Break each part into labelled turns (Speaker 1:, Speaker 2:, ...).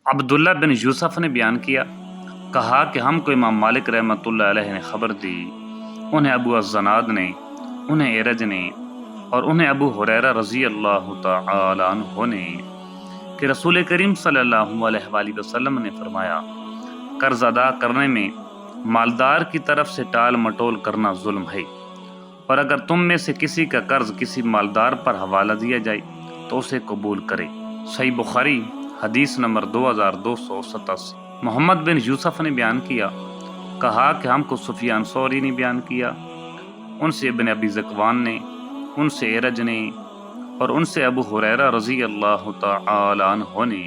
Speaker 1: عبداللہ بن یوسف نے بیان کیا، کہا کہ ہم کو امام مالک رحمۃ اللہ علیہ نے خبر دی، انہیں ابو الزناد نے، انہیں ارج نے اور انہیں ابو ہریرہ رضی اللہ تعالی عنہ نے کہ رسول کریم صلی اللہ علیہ وآلہ وسلم نے فرمایا، قرض ادا کرنے میں مالدار کی طرف سے ٹال مٹول کرنا ظلم ہے، اور اگر تم میں سے کسی کا قرض کسی مالدار پر حوالہ دیا جائے تو اسے قبول کرے۔ صحیح بخاری حدیث نمبر 2287۔ محمد بن یوسف نے بیان کیا، کہا کہ ہم کو سفیان ثوری نے بیان کیا، ان سے ابن ابی ذکوان نے، ان سے ارج نے اور ان سے ابو ہریرہ رضی اللہ تعالی عنہ نے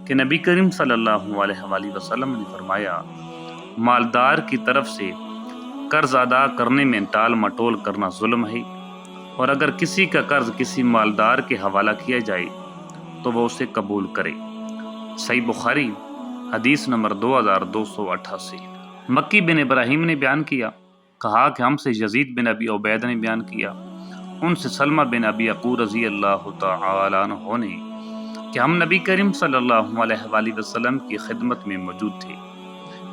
Speaker 1: کہ نبی کریم صلی اللہ علیہ وآلہ وسلم نے فرمایا، مالدار کی طرف سے قرض ادا کرنے میں ٹال مٹول کرنا ظلم ہے، اور اگر کسی کا قرض کسی مالدار کے حوالہ کیا جائے تو وہ اسے قبول کرے۔ صحیح بخاری حدیث نمبر 2288۔ مکی بن ابراہیم نے بیان کیا، کہا کہ ہم سے یزید بن ابی عبید نے بیان کیا، ان سے سلمہ بن ابی عقور رضی اللہ تعالی عنہ نے کہ ہم نبی کریم صلی اللہ علیہ وآلہ وسلم کی خدمت میں موجود تھے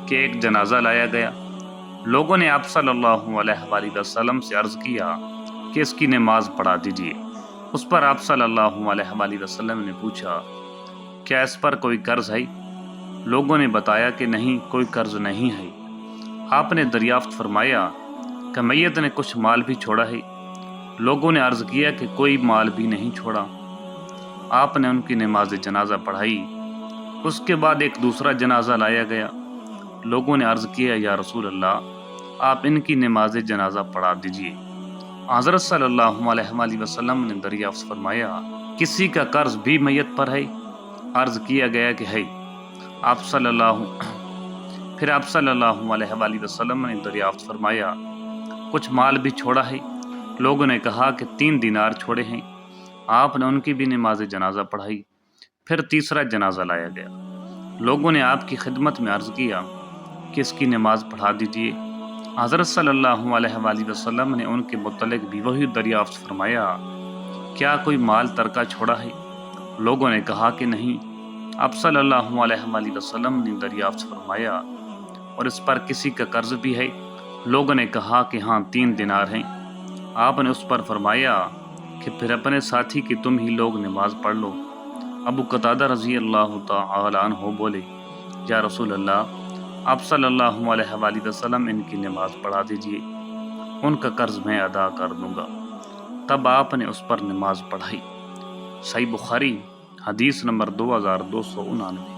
Speaker 1: کہ ایک جنازہ لایا گیا۔ لوگوں نے آپ صلی اللہ علیہ وآلہ وسلم سے عرض کیا کہ اس کی نماز پڑھا دیجیے۔ اس پر آپ صلی اللہ علیہ وآلہ وسلم نے پوچھا، کیا اس پر کوئی قرض ہے؟ لوگوں نے بتایا کہ نہیں، کوئی قرض نہیں ہے۔ آپ نے دریافت فرمایا کہ میت نے کچھ مال بھی چھوڑا ہے؟ لوگوں نے عرض کیا کہ کوئی مال بھی نہیں چھوڑا۔ آپ نے ان کی نماز جنازہ پڑھائی۔ اس کے بعد ایک دوسرا جنازہ لایا گیا۔ لوگوں نے عرض کیا، یا رسول اللہ، آپ ان کی نماز جنازہ پڑھا دیجیے۔ حضرت صلی اللہ علیہ وآلہ وسلم نے دریافت فرمایا، کسی کا قرض بھی میت پر ہے؟ عرض کیا گیا کہ ہے۔ پھر آپ صلی اللہ علیہ وآلہ وسلم نے دریافت فرمایا، کچھ مال بھی چھوڑا ہے؟ لوگوں نے کہا کہ 3 دینار چھوڑے ہیں۔ آپ نے ان کی بھی نماز جنازہ پڑھائی۔ پھر تیسرا جنازہ لایا گیا۔ لوگوں نے آپ کی خدمت میں عرض کیا کہ اس کی نماز پڑھا دیجیے۔ حضرت صلی اللہ علیہ وآلہ وسلم نے ان کے متعلق بھی وہی دریافت فرمایا، کیا کوئی مال ترکہ چھوڑا ہے؟ لوگوں نے کہا کہ نہیں۔ آپ صلی اللہ علیہ وآلہ وسلم نے دریافت فرمایا، اور اس پر کسی کا قرض بھی ہے؟ لوگوں نے کہا کہ ہاں، 3 دینار ہیں۔ آپ نے اس پر فرمایا کہ پھر اپنے ساتھی کی تم ہی لوگ نماز پڑھ لو۔ ابو قتادہ رضی اللہ تعالی عنہ بولے، یا رسول اللہ، آپ صلی اللہ علیہ وآلہ وسلم ان کی نماز پڑھا دیجیے، ان کا قرض میں ادا کر دوں گا۔ تب آپ نے اس پر نماز پڑھائی۔ صحیح بخاری حدیث نمبر 2299۔